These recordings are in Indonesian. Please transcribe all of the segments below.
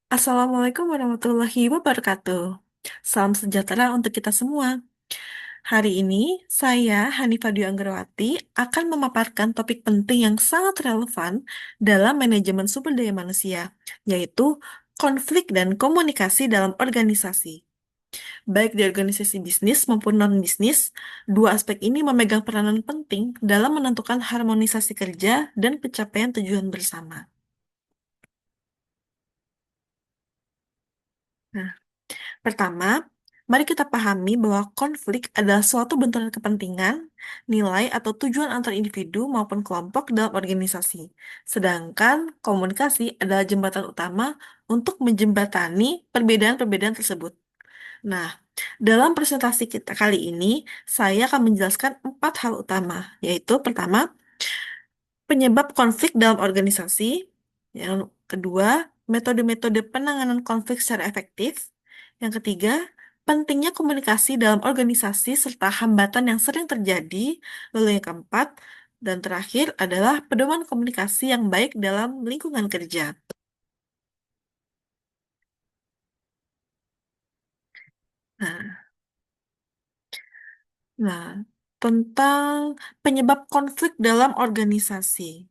Assalamualaikum warahmatullahi wabarakatuh. Salam sejahtera untuk kita semua. Hari ini, saya, Hanifah Dwi Anggrawati, akan memaparkan topik penting yang sangat relevan dalam manajemen sumber daya manusia, yaitu konflik dan komunikasi dalam organisasi. Baik di organisasi bisnis maupun non-bisnis, dua aspek ini memegang peranan penting dalam menentukan harmonisasi kerja dan pencapaian tujuan bersama. Nah, pertama, mari kita pahami bahwa konflik adalah suatu benturan kepentingan, nilai, atau tujuan antar individu maupun kelompok dalam organisasi. Sedangkan komunikasi adalah jembatan utama untuk menjembatani perbedaan-perbedaan tersebut. Nah, dalam presentasi kita kali ini, saya akan menjelaskan 4 hal utama, yaitu pertama, penyebab konflik dalam organisasi. Yang kedua, metode-metode penanganan konflik secara efektif. Yang ketiga, pentingnya komunikasi dalam organisasi serta hambatan yang sering terjadi. Lalu yang keempat, dan terakhir adalah pedoman komunikasi yang baik dalam lingkungan kerja. Nah, nah, tentang penyebab konflik dalam organisasi.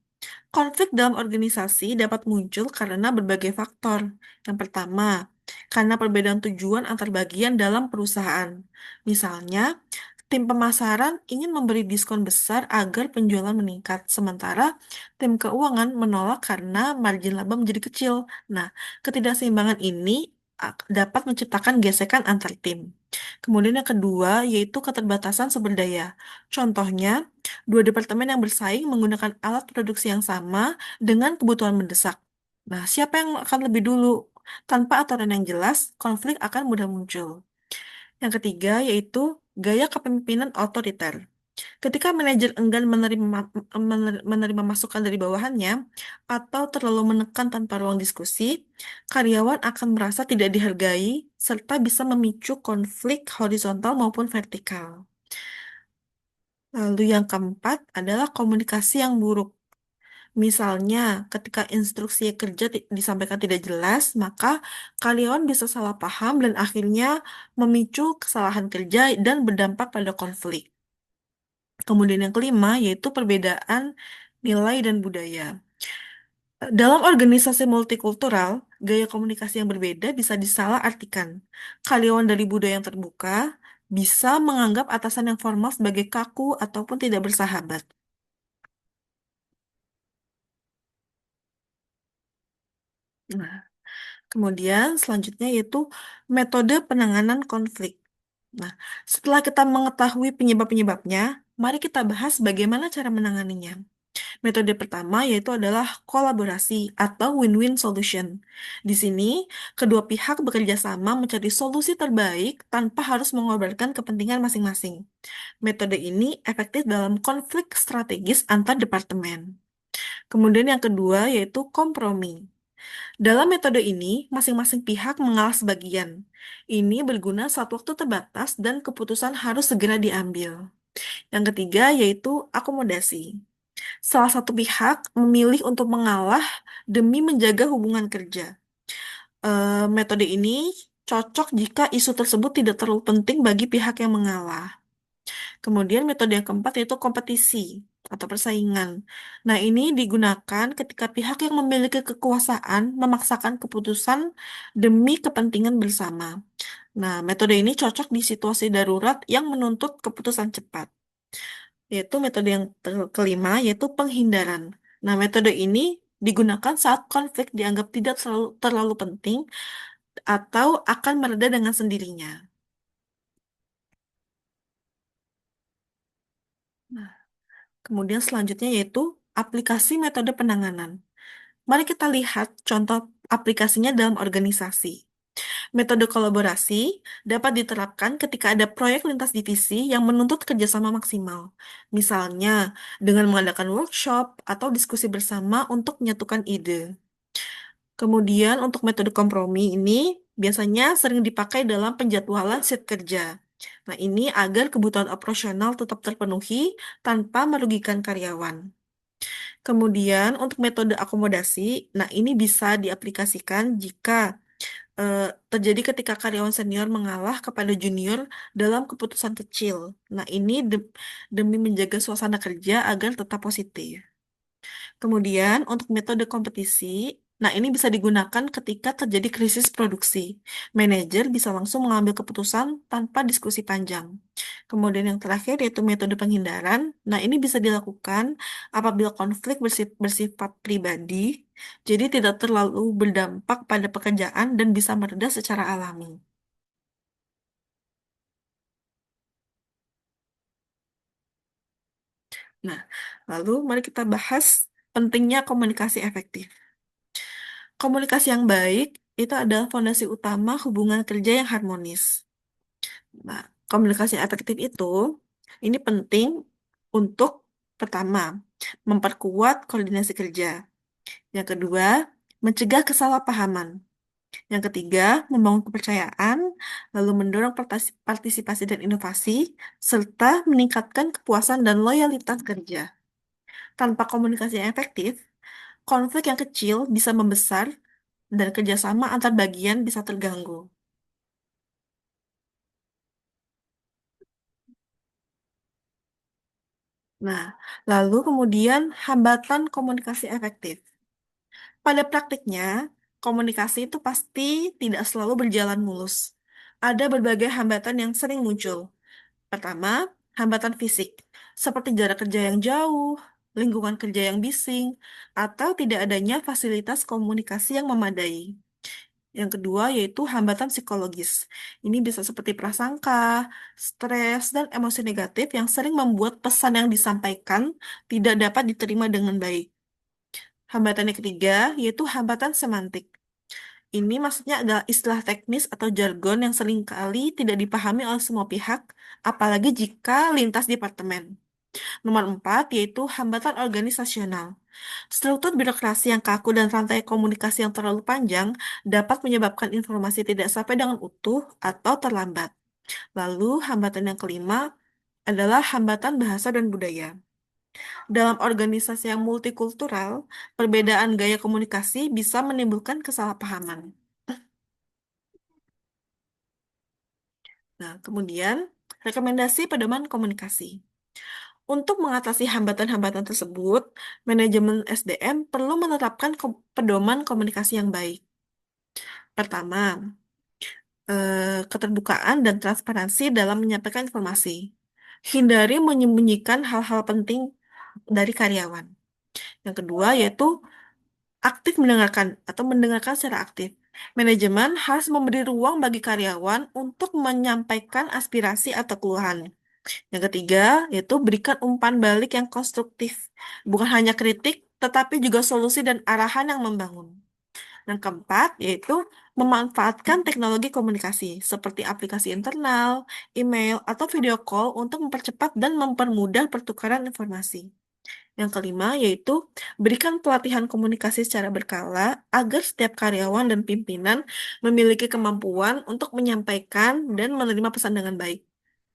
Konflik dalam organisasi dapat muncul karena berbagai faktor. Yang pertama, karena perbedaan tujuan antar bagian dalam perusahaan. Misalnya, tim pemasaran ingin memberi diskon besar agar penjualan meningkat, sementara tim keuangan menolak karena margin laba menjadi kecil. Nah, ketidakseimbangan ini dapat menciptakan gesekan antar tim. Kemudian yang kedua, yaitu keterbatasan sumber daya. Contohnya, dua departemen yang bersaing menggunakan alat produksi yang sama dengan kebutuhan mendesak. Nah, siapa yang akan lebih dulu? Tanpa aturan yang jelas, konflik akan mudah muncul. Yang ketiga yaitu gaya kepemimpinan otoriter. Ketika manajer enggan menerima masukan dari bawahannya atau terlalu menekan tanpa ruang diskusi, karyawan akan merasa tidak dihargai serta bisa memicu konflik horizontal maupun vertikal. Lalu yang keempat adalah komunikasi yang buruk. Misalnya, ketika instruksi kerja disampaikan tidak jelas, maka karyawan bisa salah paham dan akhirnya memicu kesalahan kerja dan berdampak pada konflik. Kemudian yang kelima, yaitu perbedaan nilai dan budaya. Dalam organisasi multikultural, gaya komunikasi yang berbeda bisa disalahartikan. Karyawan dari budaya yang terbuka bisa menganggap atasan yang formal sebagai kaku ataupun tidak bersahabat. Nah, kemudian selanjutnya yaitu metode penanganan konflik. Nah, setelah kita mengetahui penyebab-penyebabnya, mari kita bahas bagaimana cara menanganinya. Metode pertama yaitu adalah kolaborasi atau win-win solution. Di sini, kedua pihak bekerja sama mencari solusi terbaik tanpa harus mengorbankan kepentingan masing-masing. Metode ini efektif dalam konflik strategis antar departemen. Kemudian yang kedua yaitu kompromi. Dalam metode ini, masing-masing pihak mengalah sebagian. Ini berguna saat waktu terbatas dan keputusan harus segera diambil. Yang ketiga yaitu akomodasi. Salah satu pihak memilih untuk mengalah demi menjaga hubungan kerja. Metode ini cocok jika isu tersebut tidak terlalu penting bagi pihak yang mengalah. Kemudian metode yang keempat yaitu kompetisi atau persaingan. Nah, ini digunakan ketika pihak yang memiliki kekuasaan memaksakan keputusan demi kepentingan bersama. Nah, metode ini cocok di situasi darurat yang menuntut keputusan cepat. Yaitu metode yang kelima, yaitu penghindaran. Nah, metode ini digunakan saat konflik dianggap tidak terlalu penting atau akan mereda dengan sendirinya. Nah, kemudian selanjutnya yaitu aplikasi metode penanganan. Mari kita lihat contoh aplikasinya dalam organisasi. Metode kolaborasi dapat diterapkan ketika ada proyek lintas divisi yang menuntut kerjasama maksimal. Misalnya, dengan mengadakan workshop atau diskusi bersama untuk menyatukan ide. Kemudian untuk metode kompromi ini biasanya sering dipakai dalam penjadwalan shift kerja. Nah, ini agar kebutuhan operasional tetap terpenuhi tanpa merugikan karyawan. Kemudian untuk metode akomodasi, nah ini bisa diaplikasikan jika terjadi ketika karyawan senior mengalah kepada junior dalam keputusan kecil. Nah, ini demi menjaga suasana kerja agar tetap positif. Kemudian, untuk metode kompetisi, nah ini bisa digunakan ketika terjadi krisis produksi. Manajer bisa langsung mengambil keputusan tanpa diskusi panjang. Kemudian yang terakhir yaitu metode penghindaran. Nah, ini bisa dilakukan apabila konflik bersifat pribadi, jadi tidak terlalu berdampak pada pekerjaan dan bisa mereda secara alami. Nah, lalu mari kita bahas pentingnya komunikasi efektif. Komunikasi yang baik itu adalah fondasi utama hubungan kerja yang harmonis. Nah, komunikasi efektif itu ini penting untuk pertama, memperkuat koordinasi kerja. Yang kedua, mencegah kesalahpahaman. Yang ketiga, membangun kepercayaan, lalu mendorong partisipasi dan inovasi, serta meningkatkan kepuasan dan loyalitas kerja. Tanpa komunikasi yang efektif, konflik yang kecil bisa membesar dan kerjasama antar bagian bisa terganggu. Nah, lalu kemudian hambatan komunikasi efektif. Pada praktiknya, komunikasi itu pasti tidak selalu berjalan mulus. Ada berbagai hambatan yang sering muncul. Pertama, hambatan fisik, seperti jarak kerja yang jauh, lingkungan kerja yang bising, atau tidak adanya fasilitas komunikasi yang memadai. Yang kedua yaitu hambatan psikologis. Ini bisa seperti prasangka, stres, dan emosi negatif yang sering membuat pesan yang disampaikan tidak dapat diterima dengan baik. Hambatan yang ketiga yaitu hambatan semantik. Ini maksudnya adalah istilah teknis atau jargon yang seringkali tidak dipahami oleh semua pihak, apalagi jika lintas departemen. Nomor empat yaitu hambatan organisasional. Struktur birokrasi yang kaku dan rantai komunikasi yang terlalu panjang dapat menyebabkan informasi tidak sampai dengan utuh atau terlambat. Lalu, hambatan yang kelima adalah hambatan bahasa dan budaya. Dalam organisasi yang multikultural, perbedaan gaya komunikasi bisa menimbulkan kesalahpahaman. Nah, kemudian, rekomendasi pedoman komunikasi. Untuk mengatasi hambatan-hambatan tersebut, manajemen SDM perlu menetapkan pedoman komunikasi yang baik. Pertama, keterbukaan dan transparansi dalam menyampaikan informasi. Hindari menyembunyikan hal-hal penting dari karyawan. Yang kedua, yaitu aktif mendengarkan atau mendengarkan secara aktif. Manajemen harus memberi ruang bagi karyawan untuk menyampaikan aspirasi atau keluhan. Yang ketiga, yaitu berikan umpan balik yang konstruktif. Bukan hanya kritik, tetapi juga solusi dan arahan yang membangun. Yang keempat, yaitu memanfaatkan teknologi komunikasi seperti aplikasi internal, email, atau video call untuk mempercepat dan mempermudah pertukaran informasi. Yang kelima, yaitu berikan pelatihan komunikasi secara berkala agar setiap karyawan dan pimpinan memiliki kemampuan untuk menyampaikan dan menerima pesan dengan baik.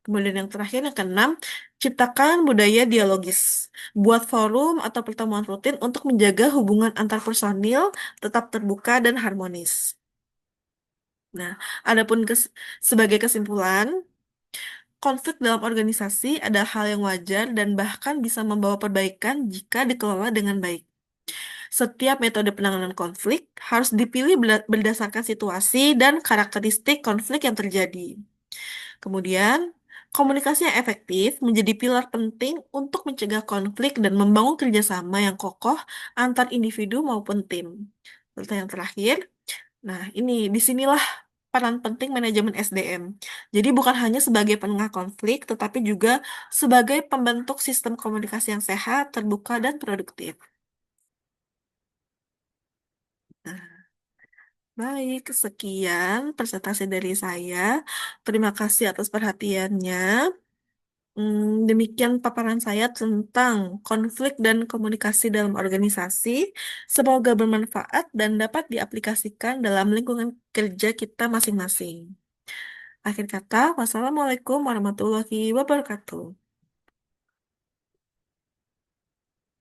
Kemudian yang terakhir, yang keenam, ciptakan budaya dialogis. Buat forum atau pertemuan rutin untuk menjaga hubungan antar personil tetap terbuka dan harmonis. Nah, adapun sebagai kesimpulan, konflik dalam organisasi adalah hal yang wajar dan bahkan bisa membawa perbaikan jika dikelola dengan baik. Setiap metode penanganan konflik harus dipilih berdasarkan situasi dan karakteristik konflik yang terjadi. Kemudian, komunikasi yang efektif menjadi pilar penting untuk mencegah konflik dan membangun kerjasama yang kokoh antar individu maupun tim. Serta yang terakhir, nah ini disinilah peran penting manajemen SDM. Jadi bukan hanya sebagai penengah konflik, tetapi juga sebagai pembentuk sistem komunikasi yang sehat, terbuka, dan produktif. Nah, baik, sekian presentasi dari saya. Terima kasih atas perhatiannya. Demikian paparan saya tentang konflik dan komunikasi dalam organisasi. Semoga bermanfaat dan dapat diaplikasikan dalam lingkungan kerja kita masing-masing. Akhir kata, wassalamualaikum warahmatullahi wabarakatuh.